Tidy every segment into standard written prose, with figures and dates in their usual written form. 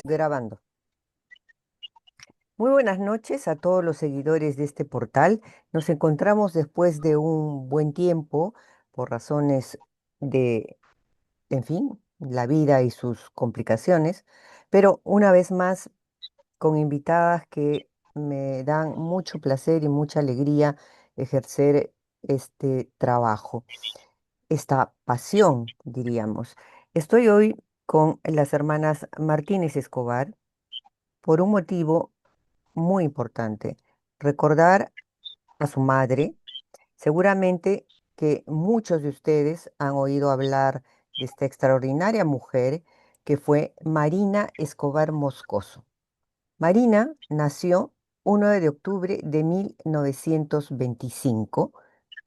Grabando. Muy buenas noches a todos los seguidores de este portal. Nos encontramos después de un buen tiempo por razones de, en fin, la vida y sus complicaciones, pero una vez más con invitadas que me dan mucho placer y mucha alegría ejercer este trabajo, esta pasión, diríamos. Estoy hoy con las hermanas Martínez Escobar por un motivo muy importante, recordar a su madre. Seguramente que muchos de ustedes han oído hablar de esta extraordinaria mujer que fue Marina Escobar Moscoso. Marina nació 1 de octubre de 1925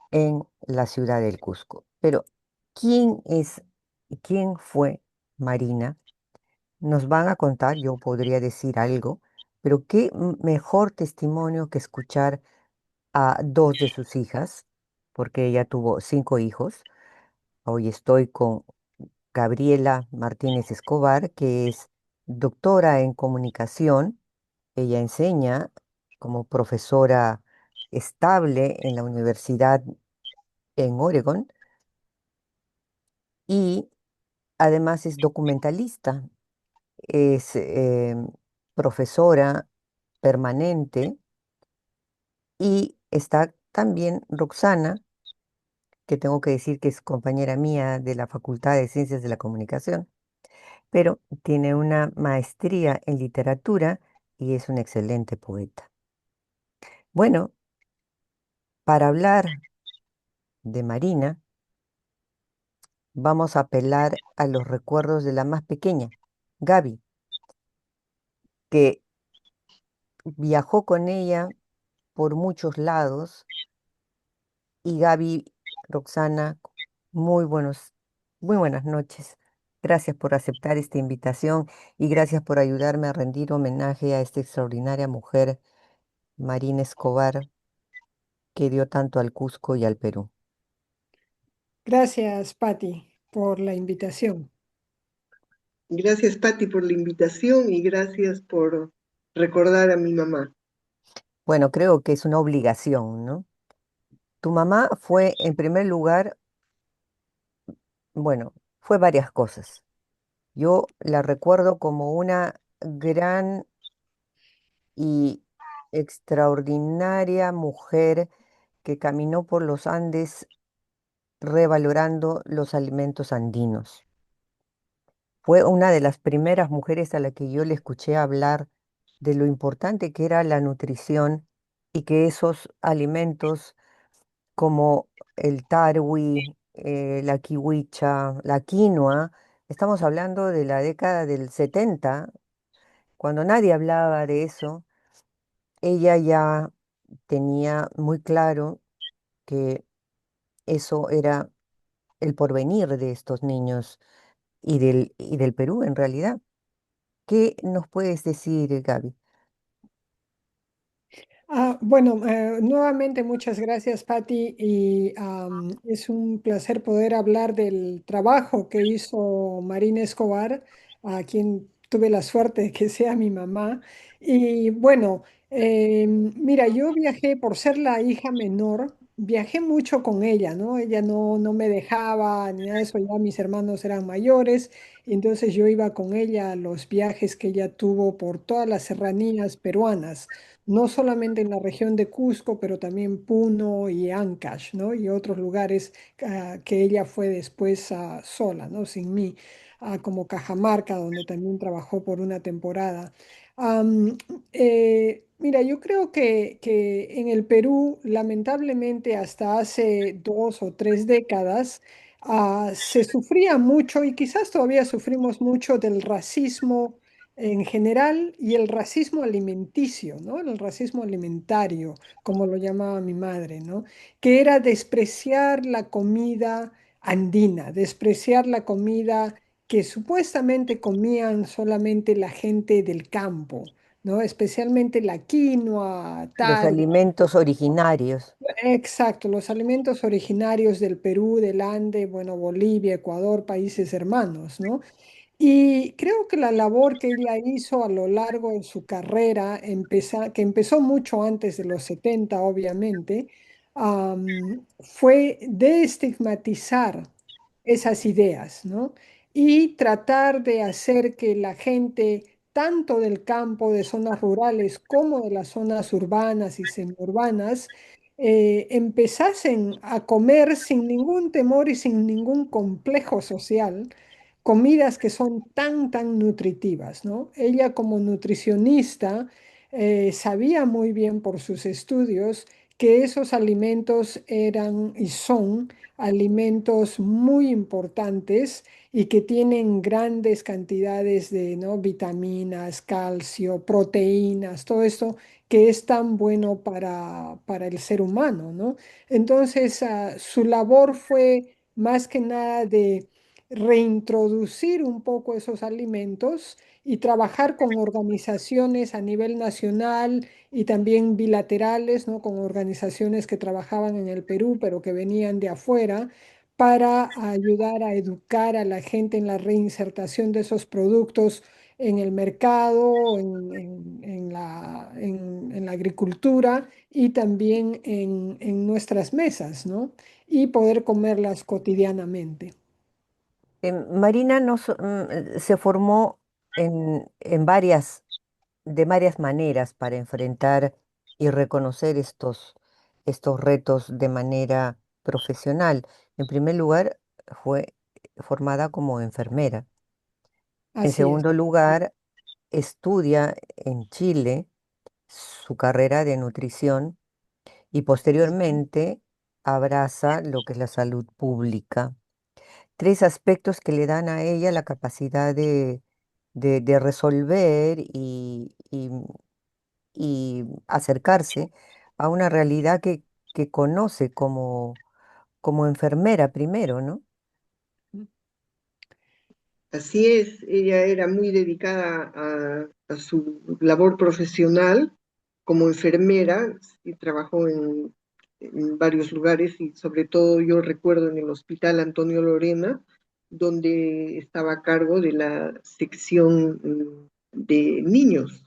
en la ciudad del Cusco. Pero, ¿quién es y quién fue Marina? Nos van a contar, yo podría decir algo, pero qué mejor testimonio que escuchar a dos de sus hijas, porque ella tuvo 5 hijos. Hoy estoy con Gabriela Martínez Escobar, que es doctora en comunicación. Ella enseña como profesora estable en la universidad en Oregon y además es documentalista, es profesora permanente. Y está también Roxana, que tengo que decir que es compañera mía de la Facultad de Ciencias de la Comunicación, pero tiene una maestría en literatura y es una excelente poeta. Bueno, para hablar de Marina, vamos a apelar a los recuerdos de la más pequeña, Gaby, que viajó con ella por muchos lados. Y Gaby, Roxana, muy muy buenas noches. Gracias por aceptar esta invitación y gracias por ayudarme a rendir homenaje a esta extraordinaria mujer, Marina Escobar, que dio tanto al Cusco y al Perú. Gracias, Patti, por la invitación. Gracias, Patti, por la invitación y gracias por recordar a mi mamá. Bueno, creo que es una obligación, ¿no? Tu mamá fue, en primer lugar, bueno, fue varias cosas. Yo la recuerdo como una gran y extraordinaria mujer que caminó por los Andes revalorando los alimentos andinos. Fue una de las primeras mujeres a la que yo le escuché hablar de lo importante que era la nutrición y que esos alimentos como el tarwi, la kiwicha, la quinoa, estamos hablando de la década del 70, cuando nadie hablaba de eso. Ella ya tenía muy claro que eso era el porvenir de estos niños y del Perú en realidad. ¿Qué nos puedes decir, Gaby? Bueno, nuevamente muchas gracias, Patti, y es un placer poder hablar del trabajo que hizo Marina Escobar, a quien tuve la suerte de que sea mi mamá. Y bueno, mira, yo viajé por ser la hija menor, viajé mucho con ella, ¿no? Ella no me dejaba ni nada de eso, ya mis hermanos eran mayores, y entonces yo iba con ella a los viajes que ella tuvo por todas las serranías peruanas, no solamente en la región de Cusco, pero también Puno y Ancash, ¿no? Y otros lugares que ella fue después sola, ¿no? Sin mí, como Cajamarca, donde también trabajó por una temporada. Am, Mira, yo creo que en el Perú, lamentablemente, hasta hace 2 o 3 décadas, se sufría mucho y quizás todavía sufrimos mucho del racismo en general y el racismo alimenticio, ¿no? El racismo alimentario, como lo llamaba mi madre, ¿no? Que era despreciar la comida andina, despreciar la comida que supuestamente comían solamente la gente del campo, ¿no? Especialmente la quinoa, Los tal. alimentos originarios. Exacto, los alimentos originarios del Perú, del Ande, bueno, Bolivia, Ecuador, países hermanos, ¿no? Y creo que la labor que ella hizo a lo largo de su carrera, que empezó mucho antes de los 70, obviamente, fue desestigmatizar esas ideas, ¿no? Y tratar de hacer que la gente, tanto del campo, de zonas rurales, como de las zonas urbanas y semiurbanas, empezasen a comer sin ningún temor y sin ningún complejo social comidas que son tan nutritivas, ¿no? Ella como nutricionista sabía muy bien por sus estudios que esos alimentos eran y son alimentos muy importantes y que tienen grandes cantidades de, ¿no? vitaminas, calcio, proteínas, todo esto que es tan bueno para el ser humano, ¿no? Entonces, su labor fue más que nada de reintroducir un poco esos alimentos y trabajar con organizaciones a nivel nacional y también bilaterales, ¿no? Con organizaciones que trabajaban en el Perú, pero que venían de afuera, para ayudar a educar a la gente en la reinsertación de esos productos en el mercado, en la agricultura y también en nuestras mesas, ¿no? Y poder comerlas cotidianamente. Marina se formó de varias maneras para enfrentar y reconocer estos retos de manera profesional. En primer lugar, fue formada como enfermera. En Así es. segundo lugar, estudia en Chile su carrera de nutrición y posteriormente abraza lo que es la salud pública. Tres aspectos que le dan a ella la capacidad de resolver y acercarse a una realidad que conoce como enfermera primero, ¿no? Así es, ella era muy dedicada a su labor profesional como enfermera y trabajó en varios lugares y sobre todo yo recuerdo en el Hospital Antonio Lorena, donde estaba a cargo de la sección de niños.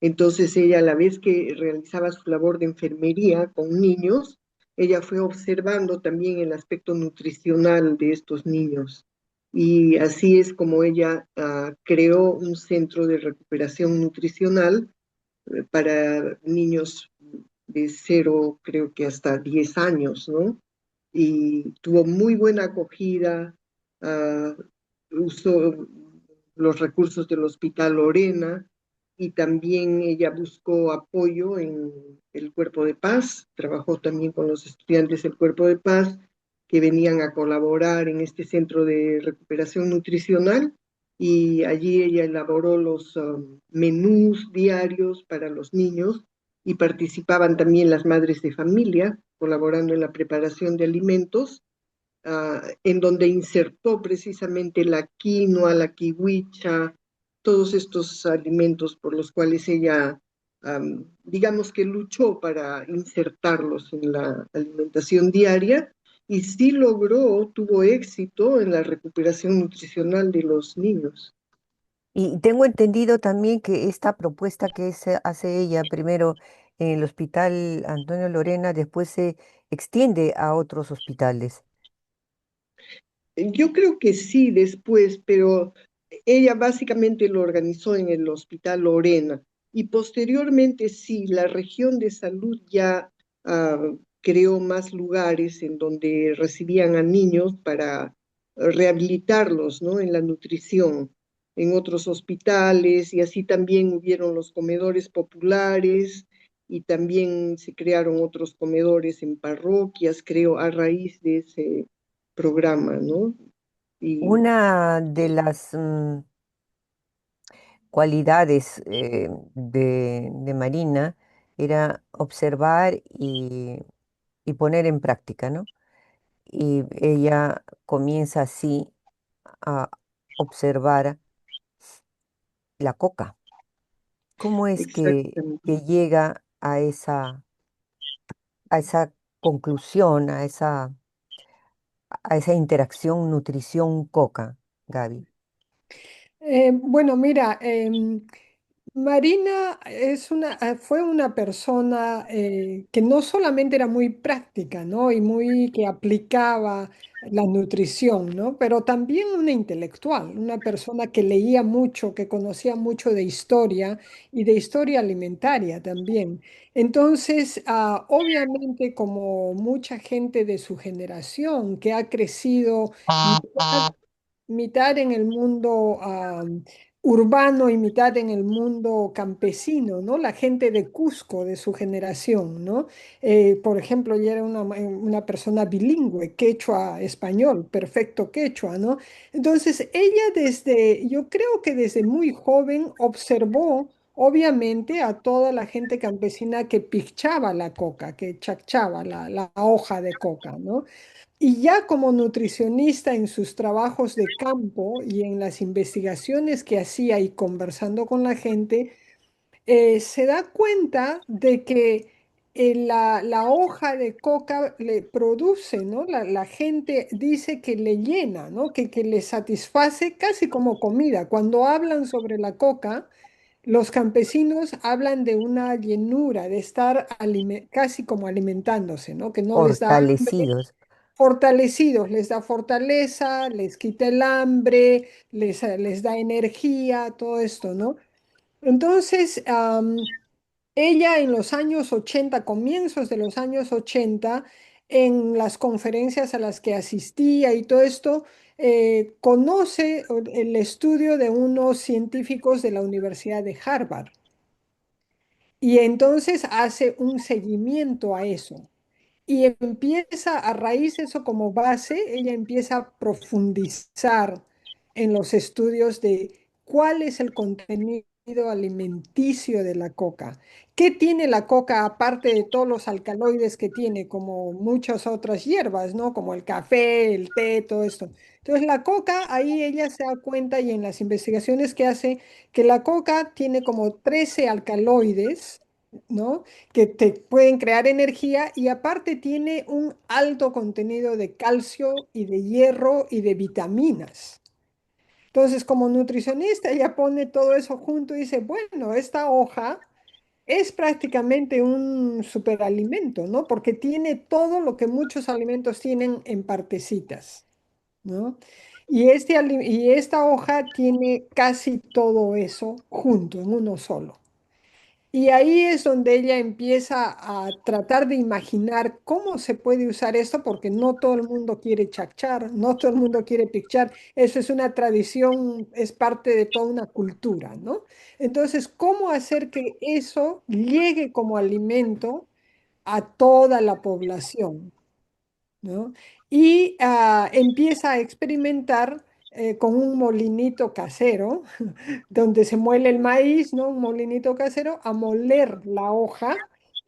Entonces ella a la vez que realizaba su labor de enfermería con niños, ella fue observando también el aspecto nutricional de estos niños. Y así es como ella creó un centro de recuperación nutricional para niños de 0, creo que hasta 10 años, ¿no? Y tuvo muy buena acogida, ah, usó los recursos del Hospital Lorena y también ella buscó apoyo en el Cuerpo de Paz, trabajó también con los estudiantes del Cuerpo de Paz que venían a colaborar en este centro de recuperación nutricional y allí ella elaboró los menús diarios para los niños y participaban también las madres de familia colaborando en la preparación de alimentos, en donde insertó precisamente la quinoa, la kiwicha, todos estos alimentos por los cuales ella, digamos que luchó para insertarlos en la alimentación diaria y sí logró, tuvo éxito en la recuperación nutricional de los niños. Y tengo entendido también que esta propuesta hace ella primero en el Hospital Antonio Lorena, después se extiende a otros hospitales. Yo creo que sí después, pero ella básicamente lo organizó en el Hospital Lorena y posteriormente sí, la región de salud ya creó más lugares en donde recibían a niños para rehabilitarlos, ¿no? En la nutrición, en otros hospitales y así también hubieron los comedores populares y también se crearon otros comedores en parroquias, creo, a raíz de ese programa, ¿no? Y Una de las cualidades de Marina era observar y poner en práctica, ¿no? Y ella comienza así a observar la coca. ¿Cómo es que exactamente, llega a esa conclusión, a esa interacción nutrición-coca, Gaby? Bueno, mira, Marina fue una persona que no solamente era muy práctica, ¿no? Y muy que aplicaba la nutrición, ¿no? Pero también una intelectual, una persona que leía mucho, que conocía mucho de historia y de historia alimentaria también. Entonces, obviamente, como mucha gente de su generación que ha crecido mitad en el mundo urbano y mitad en el mundo campesino, ¿no? La gente de Cusco, de su generación, ¿no? Por ejemplo, ella era una persona bilingüe, quechua, español, perfecto quechua, ¿no? Entonces, ella yo creo que desde muy joven observó, obviamente, a toda la gente campesina que pichaba la coca, que chachaba la hoja de coca, ¿no? Y ya como nutricionista en sus trabajos de campo y en las investigaciones que hacía y conversando con la gente, se da cuenta de que la hoja de coca le produce, ¿no? La gente dice que le llena, ¿no? Que le satisface casi como comida. Cuando hablan sobre la coca, los campesinos hablan de una llenura, de estar casi como alimentándose, ¿no? Que no les da hambre, Fortalecidos. fortalecidos, les da fortaleza, les quita el hambre, les da energía, todo esto, ¿no? Entonces, ella en los años 80, comienzos de los años 80, en las conferencias a las que asistía y todo esto, conoce el estudio de unos científicos de la Universidad de Harvard y entonces hace un seguimiento a eso. Y empieza a raíz de eso como base, ella empieza a profundizar en los estudios de cuál es el contenido alimenticio de la coca. ¿Qué tiene la coca aparte de todos los alcaloides que tiene, como muchas otras hierbas, ¿no? Como el café, el té, todo esto. Entonces la coca, ahí ella se da cuenta y en las investigaciones que hace, que la coca tiene como 13 alcaloides, ¿no? Que te pueden crear energía y aparte tiene un alto contenido de calcio y de hierro y de vitaminas. Entonces, como nutricionista, ella pone todo eso junto y dice, bueno, esta hoja es prácticamente un superalimento, ¿no? Porque tiene todo lo que muchos alimentos tienen en partecitas, ¿no? Y esta hoja tiene casi todo eso junto, en uno solo. Y ahí es donde ella empieza a tratar de imaginar cómo se puede usar esto, porque no todo el mundo quiere chachar, no todo el mundo quiere pichar. Eso es una tradición, es parte de toda una cultura, ¿no? Entonces, ¿cómo hacer que eso llegue como alimento a toda la población? ¿No? Y empieza a experimentar con un molinito casero, donde se muele el maíz, ¿no? Un molinito casero, a moler la hoja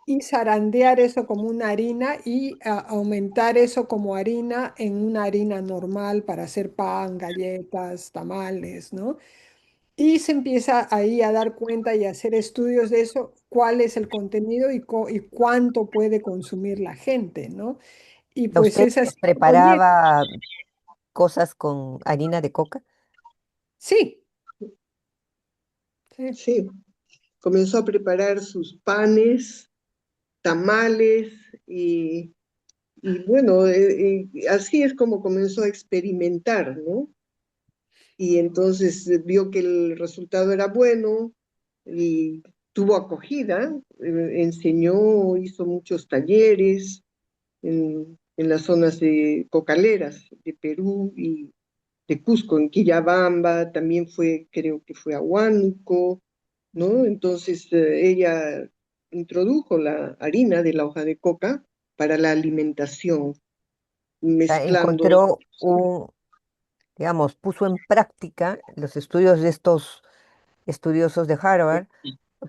y zarandear eso como una harina y aumentar eso como harina en una harina normal para hacer pan, galletas, tamales, ¿no? Y se empieza ahí a dar cuenta y a hacer estudios de eso, cuál es el contenido y cuánto puede consumir la gente, ¿no? Y pues ¿Usted es así como llega. preparaba cosas con harina de coca? Sí, sí. Sí, comenzó a preparar sus panes, tamales y bueno, así es como comenzó a experimentar, ¿no? Y entonces vio que el resultado era bueno y tuvo acogida, enseñó, hizo muchos talleres en las zonas de cocaleras de Perú y de Cusco, en Quillabamba, también fue, creo que fue a Huánuco, ¿no? Entonces ella introdujo la harina de la hoja de coca para la alimentación, Sea, mezclando, encontró ¿sí? digamos, puso en práctica los estudios de estos estudiosos de Harvard,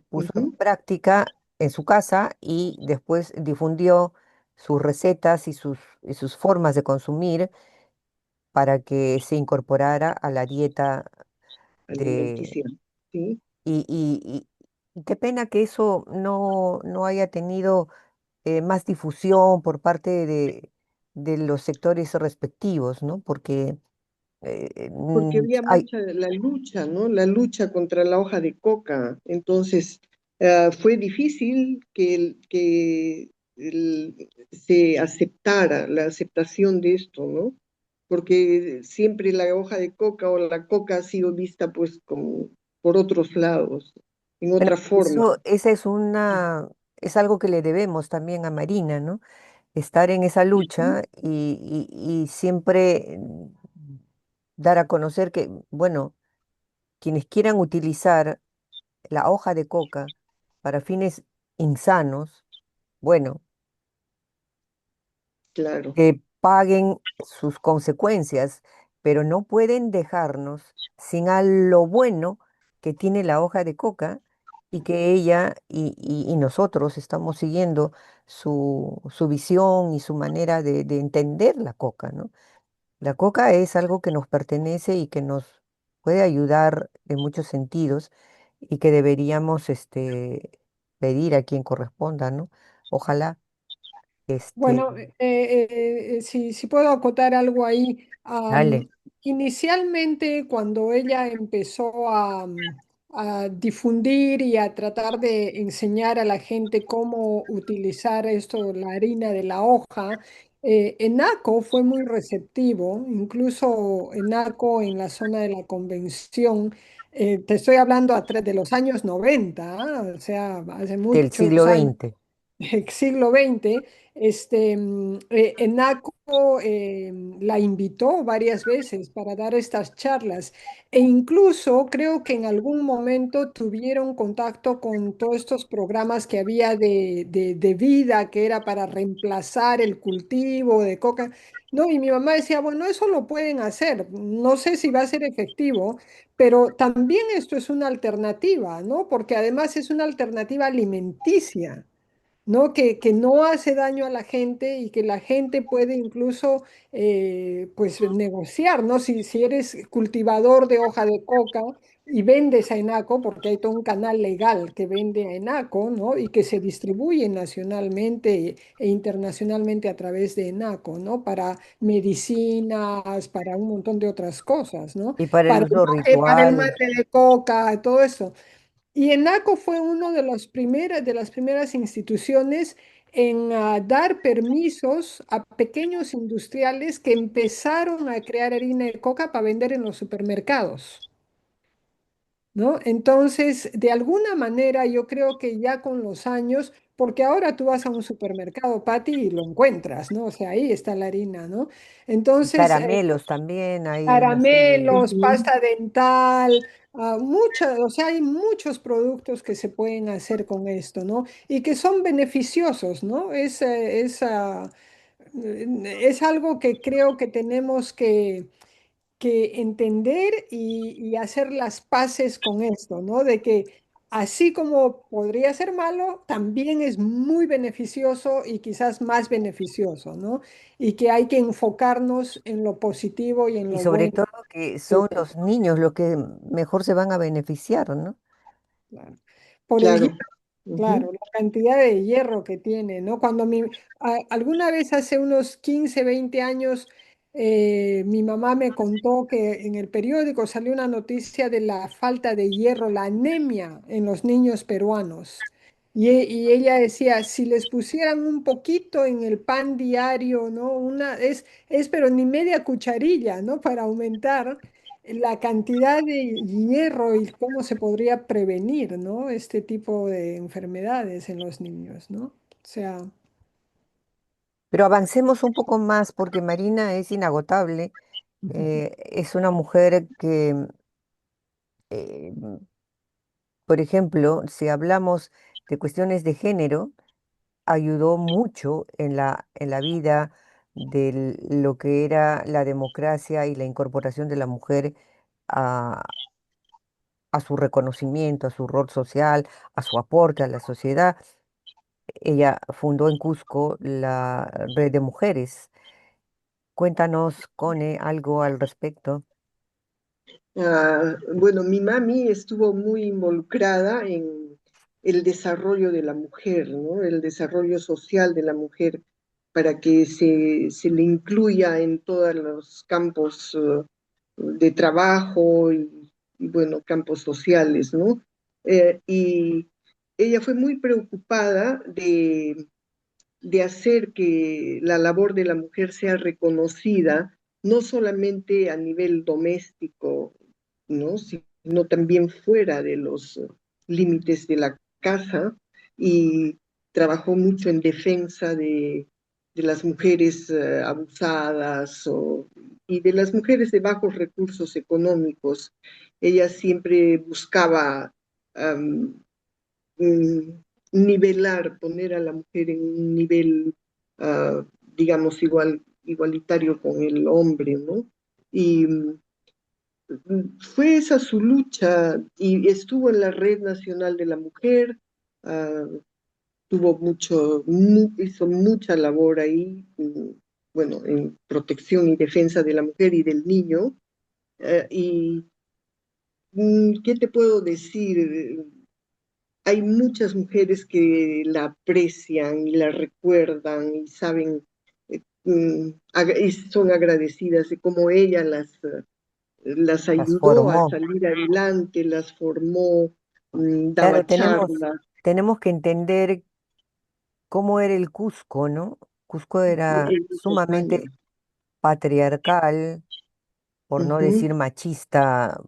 puso en Ujú, práctica en su casa y después difundió sus recetas y sus formas de consumir para que se incorporara a la dieta de... alimenticia, ¿sí? Y qué pena que eso no haya tenido más difusión por parte de los sectores respectivos, ¿no? Porque porque había Ay, mucha la lucha, ¿no? La lucha contra la hoja de coca. Entonces, fue difícil se aceptara la aceptación de esto, ¿no? Porque siempre la hoja de coca o la coca ha sido vista pues como por otros lados, en bueno, otra forma. eso, esa es algo que le debemos también a Marina, ¿no? Estar en esa lucha y siempre dar a conocer que, bueno, quienes quieran utilizar la hoja de coca para fines insanos, bueno, Claro, que paguen sus consecuencias, pero no pueden dejarnos sin a lo bueno que tiene la hoja de coca y que ella y nosotros estamos siguiendo su visión y su manera de entender la coca, ¿no? La coca es algo que nos pertenece y que nos puede ayudar en muchos sentidos y que deberíamos pedir a quien corresponda, ¿no? Ojalá, este, Bueno, si puedo acotar algo ahí. dale, Inicialmente, cuando ella empezó a difundir y a tratar de enseñar a la gente cómo utilizar esto, la harina de la hoja, ENACO fue muy receptivo, incluso ENACO en la zona de la convención. Te estoy hablando de los años 90, ¿ah? O sea, hace del muchos siglo años XX. siglo XX, ENACO la invitó varias veces para dar estas charlas e incluso creo que en algún momento tuvieron contacto con todos estos programas que había de vida, que era para reemplazar el cultivo de coca. No, y mi mamá decía, bueno, eso lo pueden hacer, no sé si va a ser efectivo, pero también esto es una alternativa, ¿no? Porque además es una alternativa alimenticia. ¿No? Que no hace daño a la gente y que la gente puede incluso pues negociar, ¿no? Si eres cultivador de hoja de coca y vendes a Enaco, porque hay todo un canal legal que vende a Enaco, ¿no? Y que se distribuye nacionalmente e internacionalmente a través de Enaco, ¿no? Para medicinas, para un montón de otras cosas, ¿no? Y para el uso Para el ritual. mate de coca, todo eso. Y ENACO fue una de las primeras instituciones en dar permisos a pequeños industriales que empezaron a crear harina de coca para vender en los supermercados, ¿no? Entonces, de alguna manera, yo creo que ya con los años, porque ahora tú vas a un supermercado, Pati, y lo encuentras, ¿no? O sea, ahí está la harina, ¿no? Y Entonces, caramelos también, hay una serie. caramelos, ujú, pasta dental, o sea, hay muchos productos que se pueden hacer con esto, ¿no? Y que son beneficiosos, ¿no? Es algo que creo que tenemos que entender y hacer las paces con esto, ¿no? De que así como podría ser malo, también es muy beneficioso y quizás más beneficioso, ¿no? Y que hay que enfocarnos en lo positivo y en Y lo sobre bueno. todo que son los niños los que mejor se van a beneficiar, ¿no? Claro. Por el claro. Claro, Ujú. la cantidad de hierro que tiene, ¿no? Alguna vez hace unos 15, 20 años, mi mamá me contó que en el periódico salió una noticia de la falta de hierro, la anemia en los niños peruanos. Y ella decía, si les pusieran un poquito en el pan diario, ¿no? Pero ni media cucharilla, ¿no? Para aumentar la cantidad de hierro y cómo se podría prevenir, ¿no? Este tipo de enfermedades en los niños, ¿no? O sea, Pero avancemos un poco más porque Marina es inagotable. Es una mujer que, eh, por ejemplo, si hablamos de cuestiones de género, ayudó mucho en la vida de lo que era la democracia y la incorporación de la mujer a, a su reconocimiento, a su rol social, a su aporte a la sociedad. Ella fundó en Cusco la Red de Mujeres. Cuéntanos, Cone, algo al respecto. Bueno, mi mami estuvo muy involucrada en el desarrollo de la mujer, ¿no? El desarrollo social de la mujer para que se le incluya en todos los campos, de trabajo y, bueno, campos sociales, ¿no? Y ella fue muy preocupada de hacer que la labor de la mujer sea reconocida, no solamente a nivel doméstico, ¿no? Sino también fuera de los límites de la casa, y trabajó mucho en defensa de las mujeres abusadas y de las mujeres de bajos recursos económicos. Ella siempre buscaba um, nivelar, poner a la mujer en un nivel, digamos, igualitario con el hombre, ¿no? Y fue esa su lucha y estuvo en la Red Nacional de la Mujer, ah, hizo mucha labor ahí, bueno, en protección y defensa de la mujer y del niño. Y, ¿qué te puedo decir? Hay muchas mujeres que la aprecian y la recuerdan y saben, y son agradecidas de cómo ella las Las ayudó a formó. salir adelante, las formó, Claro, daba charlas. tenemos que entender cómo era el Cusco, ¿no? Cusco era En muchos años. sumamente patriarcal, por no Ujú, decir machista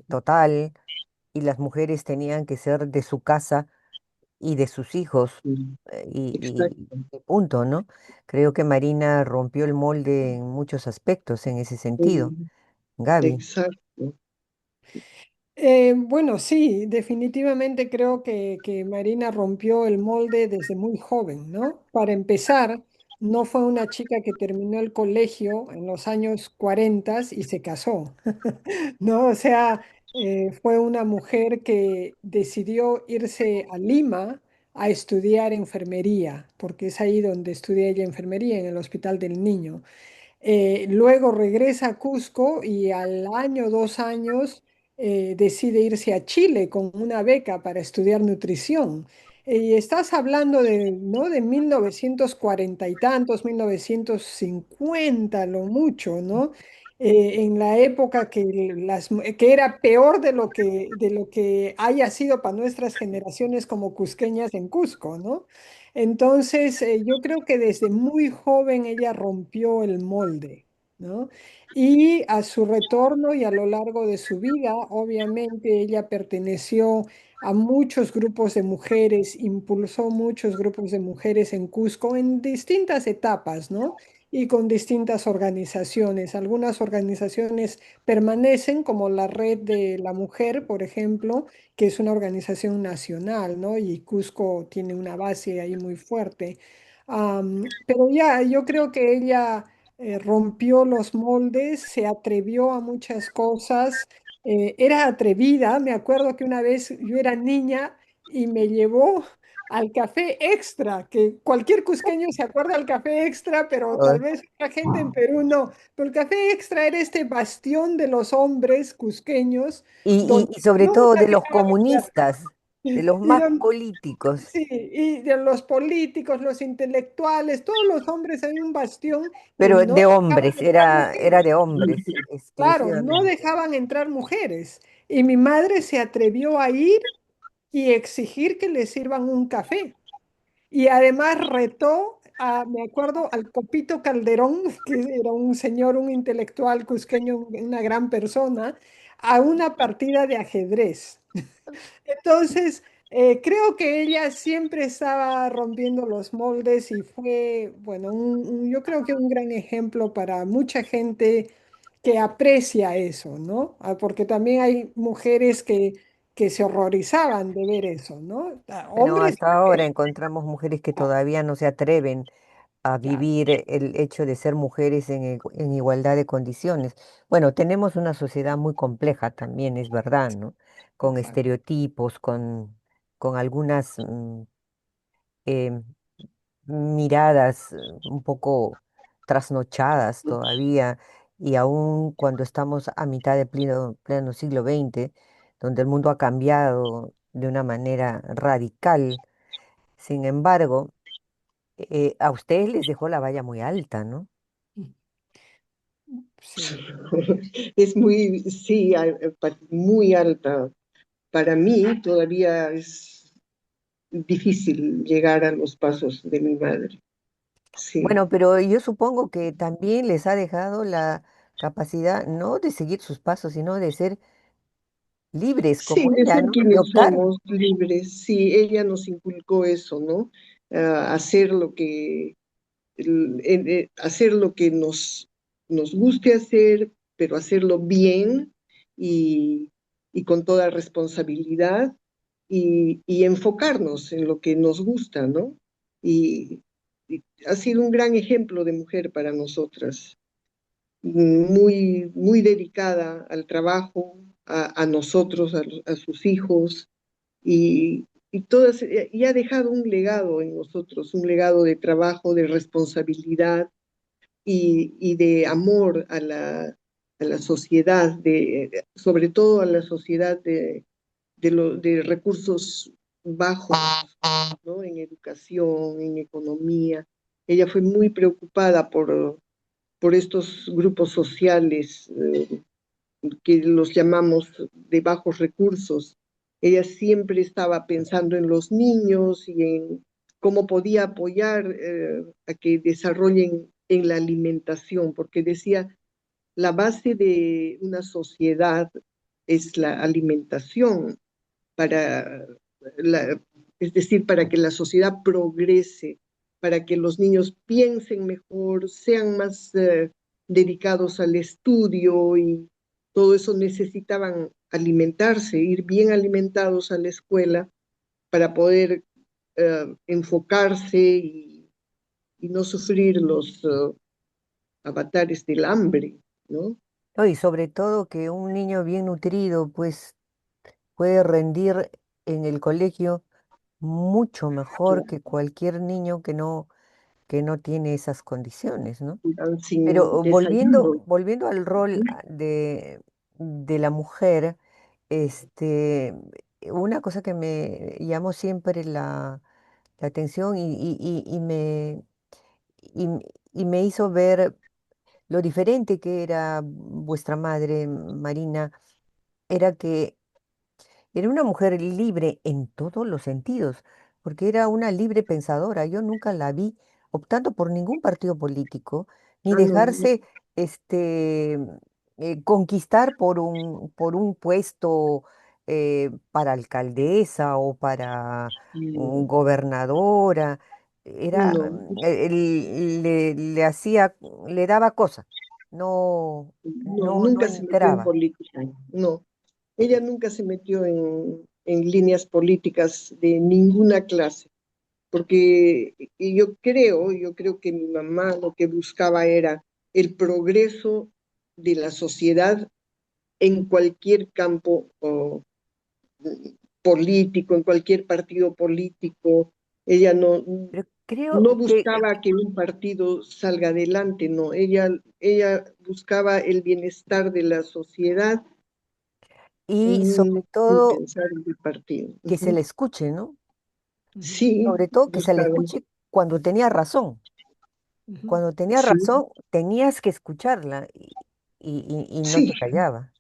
total, y las mujeres tenían que ser de su casa y de sus hijos, sí, exacto. y punto, ¿no? Creo que Marina rompió el molde en muchos aspectos en ese sentido. Mm, Gaby, exacto. Bueno, sí, definitivamente creo que Marina rompió el molde desde muy joven, ¿no? Para empezar, no fue una chica que terminó el colegio en los años 40 y se casó, ¿no? O sea, fue una mujer que decidió irse a Lima a estudiar enfermería, porque es ahí donde estudia ella enfermería, en el Hospital del Niño. Luego regresa a Cusco y al año, 2 años, decide irse a Chile con una beca para estudiar nutrición. Y estás hablando de, ¿no? de 1940 y tantos, 1950, lo mucho, ¿no? En la época que era peor de lo que haya sido para nuestras generaciones como cusqueñas en Cusco, ¿no? Entonces, yo creo que desde muy joven ella rompió el molde, ¿no? Y a su retorno y a lo largo de su vida, obviamente ella perteneció a muchos grupos de mujeres, impulsó muchos grupos de mujeres en Cusco en distintas etapas, ¿no? Y con distintas organizaciones. Algunas organizaciones permanecen, como la Red de la Mujer, por ejemplo, que es una organización nacional, ¿no? Y Cusco tiene una base ahí muy fuerte. Pero ya, yo creo que ella rompió los moldes, se atrevió a muchas cosas, era atrevida. Me acuerdo que una vez yo era niña y me llevó al café extra, que cualquier cusqueño se acuerda del café extra, pero tal ah, vez la gente en Perú no. Pero el café extra era este bastión de los hombres cusqueños donde y sobre todo nunca de los dejaban entrar. comunistas, de los Y más don- políticos, sí, y de los políticos, los intelectuales, todos los hombres hay un bastión y pero no de dejaban hombres, entrar era mujeres. de hombres Claro, no exclusivamente. dejaban entrar mujeres. Y mi madre se atrevió a ir y exigir que le sirvan un café. Y además retó me acuerdo, al Copito Calderón, que era un señor, un intelectual cusqueño, una gran persona, a una partida de ajedrez. Entonces, creo que ella siempre estaba rompiendo los moldes y fue, bueno, yo creo que un gran ejemplo para mucha gente que aprecia eso, ¿no? Porque también hay mujeres que se horrorizaban de ver eso, ¿no? Bueno, Hombres y hasta ahora mujeres. encontramos mujeres que Ah, todavía no se atreven a claro, vivir el hecho de ser mujeres en igualdad de condiciones. Bueno, tenemos una sociedad muy compleja también, es verdad, ¿no? Con exacto. estereotipos, con algunas em, miradas un poco trasnochadas todavía, y aún cuando estamos a mitad de pleno siglo XX, donde el mundo ha cambiado de una manera radical. Sin embargo, a ustedes les dejó la valla muy alta, ¿no? Sí. Es muy, sí, muy alta. Para mí todavía es difícil llegar a los pasos de mi madre. Sí, Bueno, pero yo supongo que también les ha dejado la capacidad no de seguir sus pasos, sino de ser libres sí, como de ella, ser ¿no? De quienes optar. somos, libres. Sí, ella nos inculcó eso, ¿no? Hacer lo que, hacer lo que nos guste hacer, pero hacerlo bien y, y con toda responsabilidad y enfocarnos en lo que nos gusta, ¿no? Y, y ha sido un gran ejemplo de mujer para nosotras, muy, muy dedicada al trabajo, a nosotros, a sus hijos, y ha dejado un legado en nosotros, un legado de trabajo, de responsabilidad y de amor a la sociedad, sobre todo a la sociedad de recursos bajos, ¿no? En educación, en economía. Ella fue muy preocupada por estos grupos sociales que los llamamos de bajos recursos. Ella siempre estaba pensando en los niños y en cómo podía apoyar a que desarrollen en la alimentación, porque decía, la base de una sociedad es la alimentación para la, es decir, para que la sociedad progrese, para que los niños piensen mejor, sean más dedicados al estudio y todo eso necesitaban alimentarse, ir bien alimentados a la escuela para poder enfocarse y no sufrir los avatares del hambre, ¿no? ¿No? Y sobre todo que un niño bien nutrido, pues puede rendir en el colegio mucho mejor que cualquier niño que no tiene esas condiciones, ¿no? Sin Pero desayuno. volviendo al rol de la mujer, este, una cosa que me llamó siempre la atención y, y me hizo ver lo diferente que era vuestra madre, Marina, era que era una mujer libre en todos los sentidos, porque era una libre pensadora. Yo nunca la vi optando por ningún partido político, ni Ah, no, no, dejarse este, conquistar por un puesto para alcaldesa o para no, gobernadora. Era, no, le hacía, le daba cosa, no, no, no nunca se metió en entraba. política, no. Ella nunca se metió en líneas políticas de ninguna clase, porque yo creo que mi mamá lo que buscaba era el progreso de la sociedad en cualquier campo político, en cualquier partido político. Ella Pero no creo que buscaba que un partido salga adelante, no, ella buscaba el bienestar de la sociedad y sobre sin todo pensar en el partido. que se le Ujú. escuche, ¿no? Ujú, Sí, Sobre todo que se le buscaba, escuche cuando tenía razón. ujú. Cuando tenía sí, razón, tenías que escucharla y no sí, te callaba.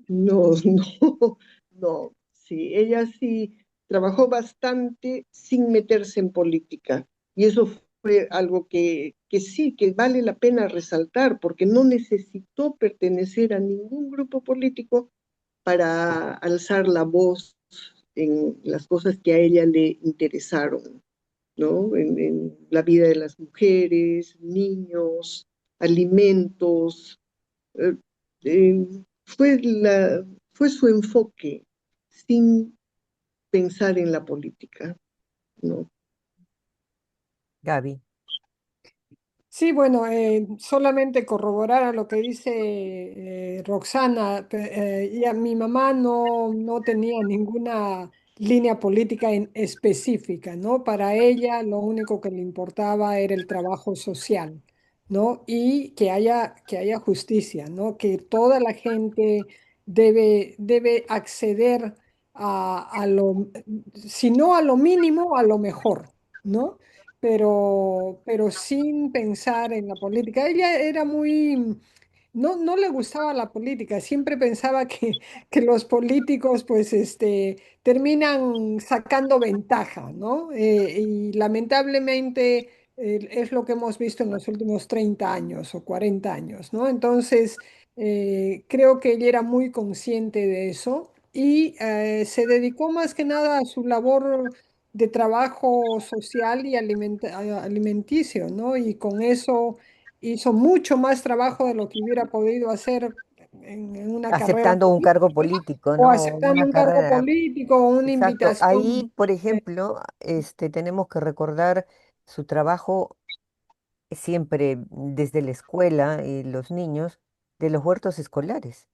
no, no, no, sí, ella sí trabajó bastante sin meterse en política y eso fue algo que sí, que vale la pena resaltar porque no necesitó pertenecer a ningún grupo político para alzar la voz en las cosas que a ella le interesaron, ¿no? En la vida de las mujeres, niños, alimentos. eh, eh, fue, fue su enfoque sin pensar en la política, ¿no? Gaby. Sí, bueno, solamente corroborar a lo que dice Roxana. Ya mi mamá no tenía ninguna línea política en específica, ¿no? Para ella lo único que le importaba era el trabajo social, ¿no? Y que haya justicia, ¿no? Que toda la gente debe acceder a lo, si no a lo mínimo, a lo mejor, ¿no? Pero sin pensar en la política. Ella era muy, no le gustaba la política, siempre pensaba que los políticos pues terminan sacando ventaja, ¿no? Y lamentablemente es lo que hemos visto en los últimos 30 años o 40 años, ¿no? Entonces, creo que ella era muy consciente de eso y se dedicó más que nada a su labor de trabajo social y alimenticio, ¿no? Y con eso hizo mucho más trabajo de lo que hubiera podido hacer en una carrera Aceptando un política cargo político, o ¿no? O aceptando una un cargo carrera. político o una Exacto. invitación. Ahí, por eh, ejemplo, tenemos que recordar su trabajo siempre desde la escuela y los niños de los huertos escolares.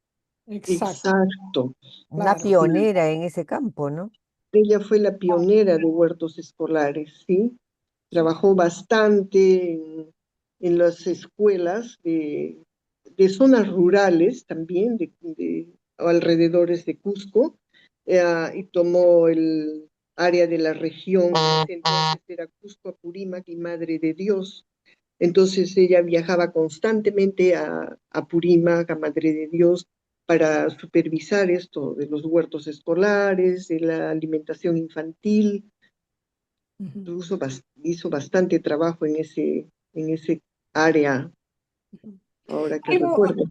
Exacto, Exacto. Una claro. Sí. pionera en ese campo, ¿no? Ella fue la pionera de huertos escolares, ¿sí? Sí. Trabajó bastante en las escuelas de zonas rurales también, de alrededores de Cusco, y tomó el área de la región, en ese entonces era Cusco, Apurímac y Madre de Dios. Entonces ella viajaba constantemente a Purímac, a Madre de Dios, para supervisar esto de los huertos escolares, de la alimentación infantil. Ujú. Hizo bastante trabajo en ese área, Ujú. ahora que Algo, recuerdo.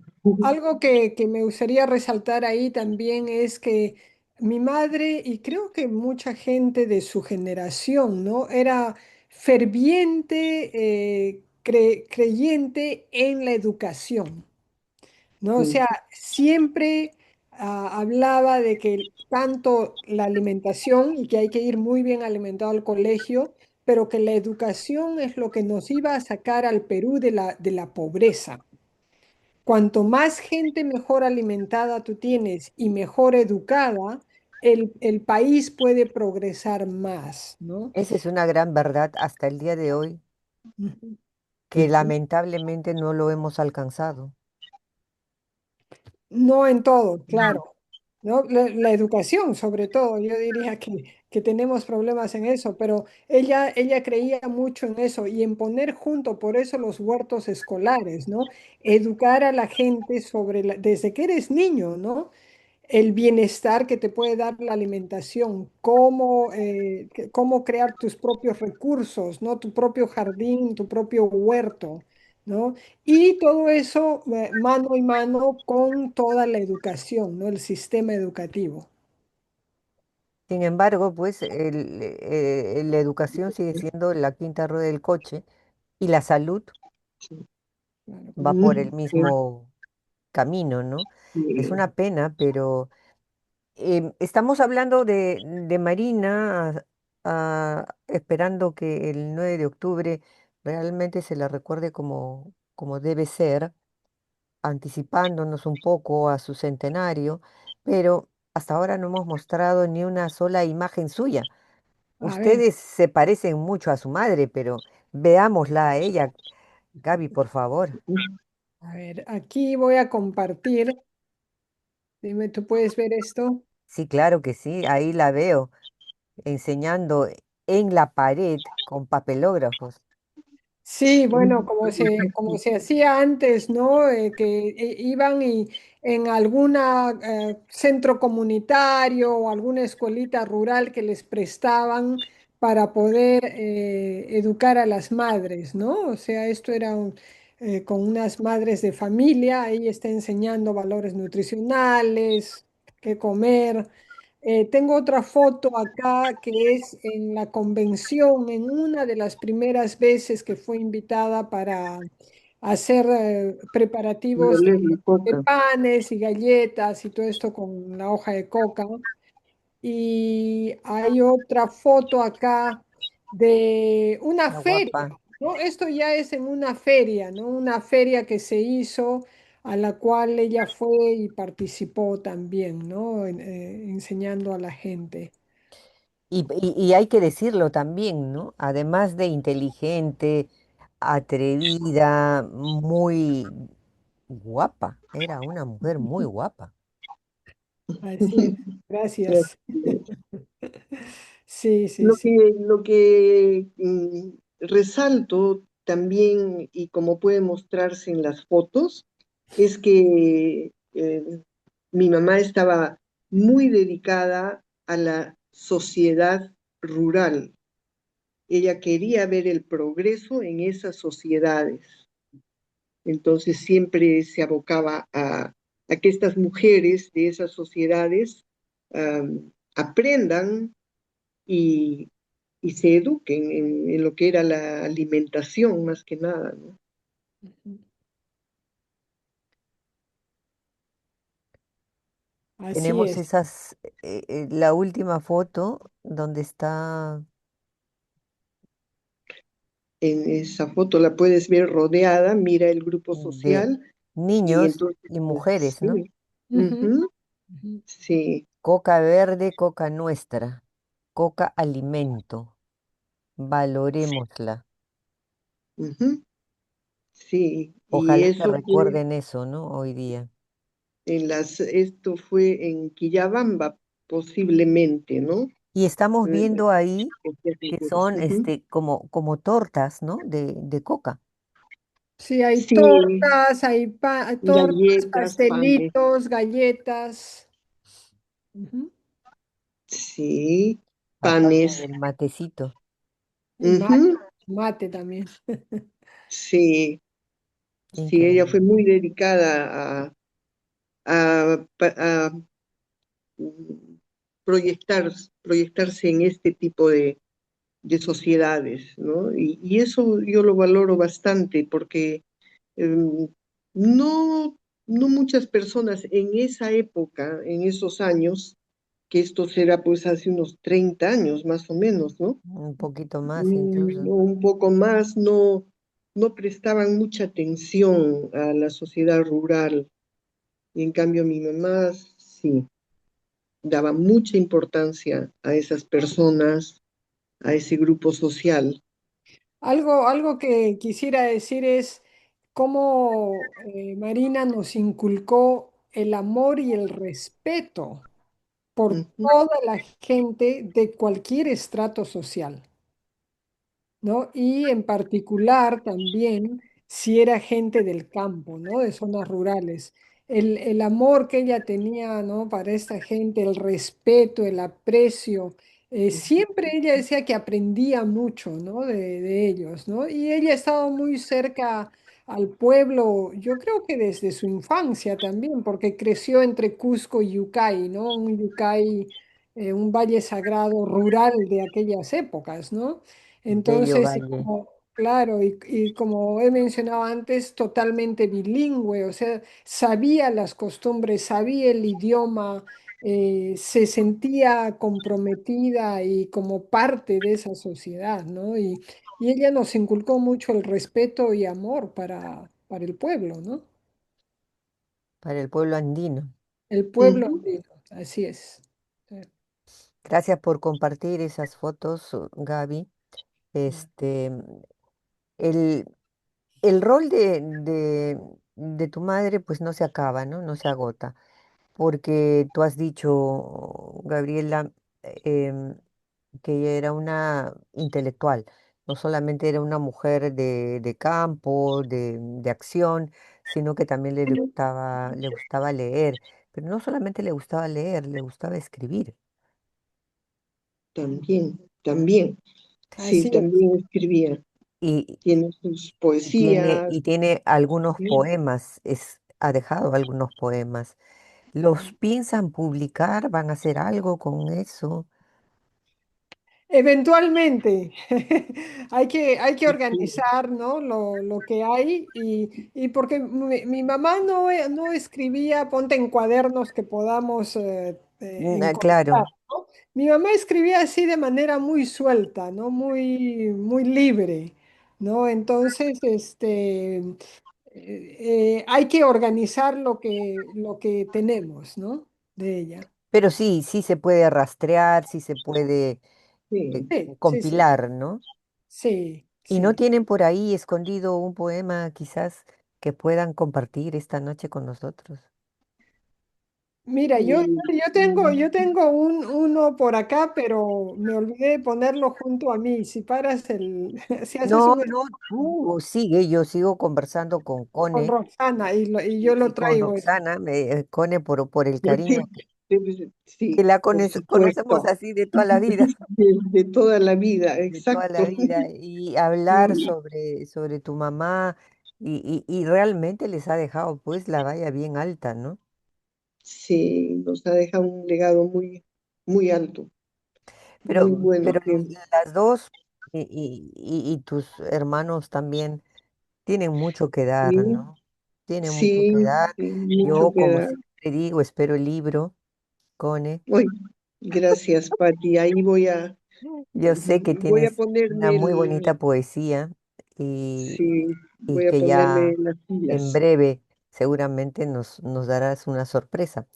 algo que me gustaría resaltar ahí también es que mi madre, y creo que mucha gente de su generación, ¿no? Era ferviente, creyente en la educación. ¿No? O Sí, sea, siempre hablaba de que tanto la alimentación y que hay que ir muy bien alimentado al colegio, pero que la educación es lo que nos iba a sacar al Perú de la pobreza. Cuanto más gente mejor alimentada tú tienes y mejor educada, el país puede progresar más, ¿no? Esa es una gran verdad hasta el día de hoy, Ujú. que lamentablemente no lo hemos alcanzado. No en todo, claro, ¿no? La educación, sobre todo, yo diría que tenemos problemas en eso, pero ella creía mucho en eso y en poner junto, por eso los huertos escolares, ¿no? Educar a la gente sobre, desde que eres niño, ¿no? El bienestar que te puede dar la alimentación, cómo crear tus propios recursos, ¿no? Tu propio jardín, tu propio huerto, ¿no? Y todo eso mano y mano con toda la educación, ¿no? El sistema educativo. Sin embargo, pues la educación sigue siendo la quinta rueda del coche y la salud sí. Claro. va por el Sí, mismo camino, ¿no? Es sí. una pena, pero estamos hablando de Marina, esperando que el 9 de octubre realmente se la recuerde como debe ser, anticipándonos un poco a su centenario, pero hasta ahora no hemos mostrado ni una sola imagen suya. A ver, Ustedes se parecen mucho a su madre, pero veámosla a ella. Gaby, por favor. aquí voy a compartir. Dime, ¿tú puedes ver esto? Sí, claro que sí, ahí la veo enseñando en la pared con papelógrafos. Sí, bueno, como se hacía antes, ¿no? Que iban y en alguna centro comunitario o alguna escuelita rural que les prestaban para poder educar a las madres, ¿no? O sea, esto era con unas madres de familia, ahí está enseñando valores nutricionales, qué comer. Tengo otra foto acá que es en la convención, en una de las primeras veces que fue invitada para hacer preparativos Doler la de coca. panes y galletas y todo esto con la hoja de coca. Y hay otra foto acá de una La feria, guapa. ¿no? Esto ya es en una feria, ¿no? Una feria que se hizo a la cual ella fue y participó también, ¿no? Enseñando a la gente. Y hay que decirlo también, ¿no? Además de inteligente, atrevida, muy guapa. Era una mujer muy guapa. Así es. Gracias. Sí, sí, Lo sí. que resalto también, y como puede mostrarse en las fotos, es que mi mamá estaba muy dedicada a la sociedad rural. Ella quería ver el progreso en esas sociedades. Entonces siempre se abocaba a que estas mujeres de esas sociedades aprendan y, y se eduquen en lo que era la alimentación más que nada, ¿no? Ujú. Así Tenemos es. la última foto donde está En esa foto la puedes ver rodeada, mira el grupo de social y niños entonces, y mujeres, ¿no? sí, Ujú, ujú, ujú. sí, Coca verde, coca nuestra, coca alimento, valorémosla. ujú, sí, y Ojalá que eso fue recuerden eso, ¿no? Hoy día. esto fue en Quillabamba, posiblemente, ¿no? Y estamos Eh, viendo ahí que son ujú. como tortas, ¿no? De coca. Sí, hay Sí, tortas, hay tortas, galletas, panes, pastelitos, galletas. Ujú. sí, Aparte panes, del matecito. Y mate, ujú, mate también. sí, sí, ella fue Increíble. muy dedicada a mm, proyectarse en este tipo de sociedades, ¿no? Y eso yo lo valoro bastante porque em, no, no muchas personas en esa época, en esos años, que esto será pues hace unos 30 años más o menos, ¿no? Un poquito más incluso. Un poco más, no prestaban mucha atención a la sociedad rural. Y en cambio mi mamá sí daba mucha importancia a esas personas, a ese grupo social. Algo que quisiera decir es cómo Marina nos inculcó el amor y el respeto por Ujú, toda la gente de cualquier estrato social. ¿No? Y en particular también si era gente del campo, ¿no? De zonas rurales. El amor que ella tenía, ¿no? Para esta gente, el respeto, el aprecio. Siempre ella decía que aprendía mucho, ¿no? De ellos, ¿no? Y ella ha estado muy cerca al pueblo, yo creo que desde su infancia también, porque creció entre Cusco y Yucay, ¿no? Un Yucay, un valle sagrado rural de aquellas épocas, ¿no? Bello Entonces, Valle. claro, y como he mencionado antes, totalmente bilingüe, o sea, sabía las costumbres, sabía el idioma, se sentía comprometida y como parte de esa sociedad, ¿no? Y ella nos inculcó mucho el respeto y amor para el pueblo, ¿no? Para el pueblo andino. El pueblo ujú, andino, así es. Gracias por compartir esas fotos, Gaby. Sí. Este, el, el rol de tu madre pues no se acaba, ¿no? No se agota, porque tú has dicho, Gabriela, em, que ella era una intelectual, no solamente era una mujer de campo, de acción, sino que también le gustaba leer, pero no solamente le gustaba leer, le gustaba escribir. también, también, sí, Así es. también escribía. Y, Tiene sus y poesías. tiene algunos Sí. poemas, ha dejado algunos poemas. ¿Los piensan publicar? ¿Van a hacer algo con eso? Eventualmente, hay que Sí. organizar, ¿no? Lo que hay y porque mi mamá no escribía, ponte en cuadernos que podamos encontrar, Claro, ¿no? Mi mamá escribía así de manera muy suelta, ¿no? Muy libre, ¿no? Entonces, hay que organizar lo que tenemos, ¿no? De ella. pero sí, sí se puede rastrear, sí se puede Sí. Sí. compilar, ¿no? Sí, ¿Y no sí. tienen por ahí escondido un poema quizás que puedan compartir esta noche con nosotros? Mira, Y, yo tengo uno por acá, pero me olvidé de ponerlo junto a mí. Si paras si haces No, un no, tú sigue, yo sigo conversando con con Cone Roxana y yo lo y con traigo. Roxana, Cone por el sí, cariño que sí, la por conocemos supuesto, así de toda la vida, de toda la vida, de toda la exacto. vida, y hablar Sí, sobre tu mamá, y realmente les ha dejado pues la valla bien alta, ¿no? sí, nos ha dejado un legado muy, muy alto, muy bueno. Pero las dos y tus hermanos también tienen mucho que dar, Sí, ¿no? Tienen mucho que sí, dar. sí, mucho Yo, que como dar. siempre digo, espero el libro, Cone. Uy, gracias, Pati. Ahí Yo sé que voy a tienes una ponerme muy bonita poesía y, sí, y voy a que ponerme ya las en pilas. breve seguramente nos darás una sorpresa.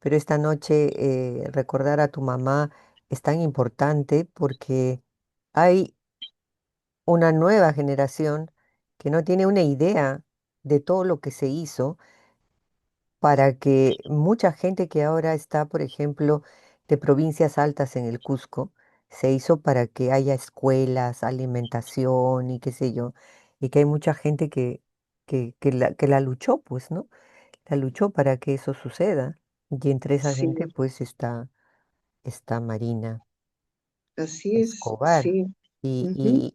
Pero esta noche recordar a tu mamá es tan importante porque hay una nueva generación que no tiene una idea de todo lo que se hizo para que mucha gente que ahora está, por ejemplo, de provincias altas en el Cusco, se hizo para que haya escuelas, alimentación y qué sé yo, y que hay mucha gente que la luchó, pues, ¿no? La luchó para que eso suceda. Y entre esa Sí, gente, pues, está Marina así es, Escobar. sí. Y, Ujú.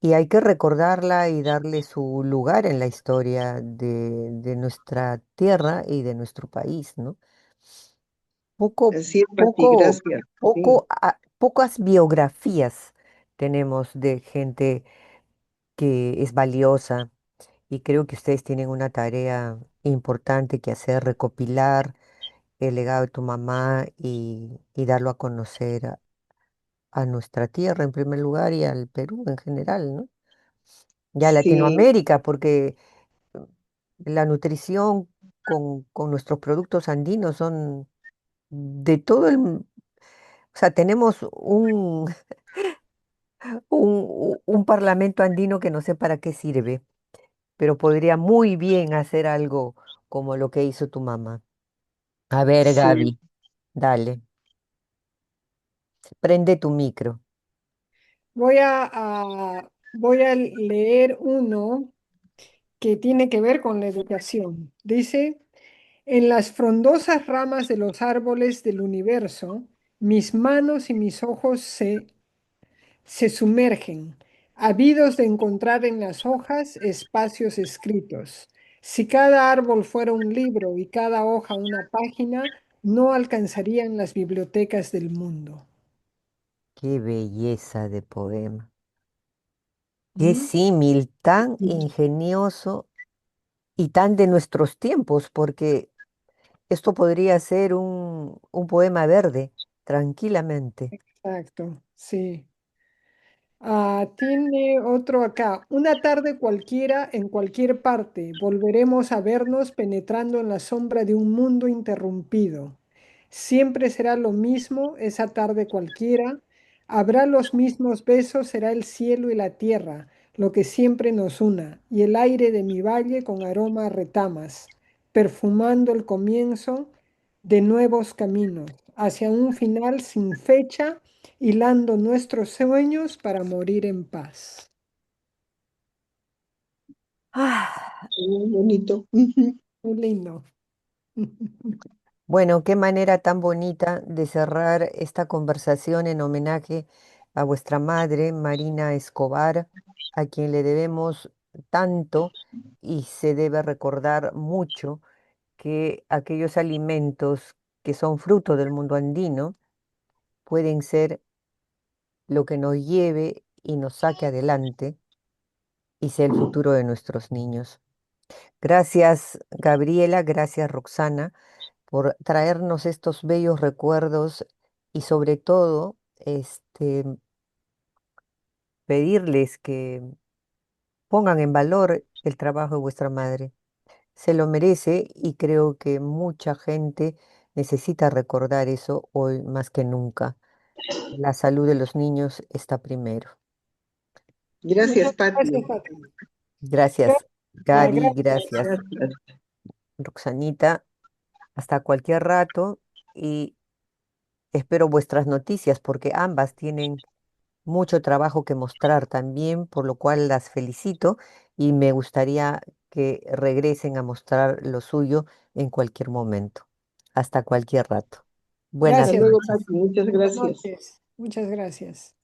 y, y hay que recordarla y darle su lugar en la historia de nuestra tierra y de nuestro país, ¿no? Poco, Así es, Pati, poco, gracias. Sí, pocas biografías tenemos de gente que es valiosa y creo que ustedes tienen una tarea importante que hacer, recopilar el legado de tu mamá y darlo a conocer a nuestra tierra en primer lugar y al Perú en general, ¿no? Y a sí, Latinoamérica, porque la nutrición con nuestros productos andinos son de todo o sea, tenemos un parlamento andino que no sé para qué sirve, pero podría muy bien hacer algo como lo que hizo tu mamá. A ver, sí. Gaby, dale, prende tu micro. Voy a leer uno que tiene que ver con la educación. Dice, en las frondosas ramas de los árboles del universo, mis manos y mis ojos se sumergen, ávidos de encontrar en las hojas espacios escritos. Si cada árbol fuera un libro y cada hoja una página, no alcanzarían las bibliotecas del mundo. Qué belleza de poema. Qué ¿Mm? símil tan ingenioso y tan de nuestros tiempos, porque esto podría ser un poema verde, tranquilamente. Exacto, sí. Tiene otro acá. Una tarde cualquiera en cualquier parte, volveremos a vernos penetrando en la sombra de un mundo interrumpido. Siempre será lo mismo esa tarde cualquiera. Habrá los mismos besos, será el cielo y la tierra, lo que siempre nos una, y el aire de mi valle con aroma a retamas, perfumando el comienzo de nuevos caminos, hacia un final sin fecha hilando nuestros sueños para morir en paz. Ah, Muy bonito. Ujú. Muy lindo. bueno, qué manera tan bonita de cerrar esta conversación en homenaje a vuestra madre, Marina Escobar, a quien le debemos tanto y se debe recordar mucho que aquellos alimentos que son fruto del mundo andino pueden ser lo que nos lleve y nos saque adelante y sea el futuro de nuestros niños. Gracias, Gabriela, gracias, Roxana, por traernos estos bellos recuerdos y sobre todo, pedirles que pongan en valor el trabajo de vuestra madre. Se lo merece y creo que mucha gente necesita recordar eso hoy más que nunca. La salud de los niños está primero. Gracias, Muchas Pati. gracias, Pati. Gracias, Gaby, Gracias. gracias, Gracias. Roxanita. Hasta cualquier rato y espero vuestras noticias porque ambas tienen mucho trabajo que mostrar también, por lo cual las felicito y me gustaría que regresen a mostrar lo suyo en cualquier momento, hasta cualquier rato. Hasta Buenas Gracias, luego, noches. Pati. Muchas buenas gracias. noches. Muchas gracias.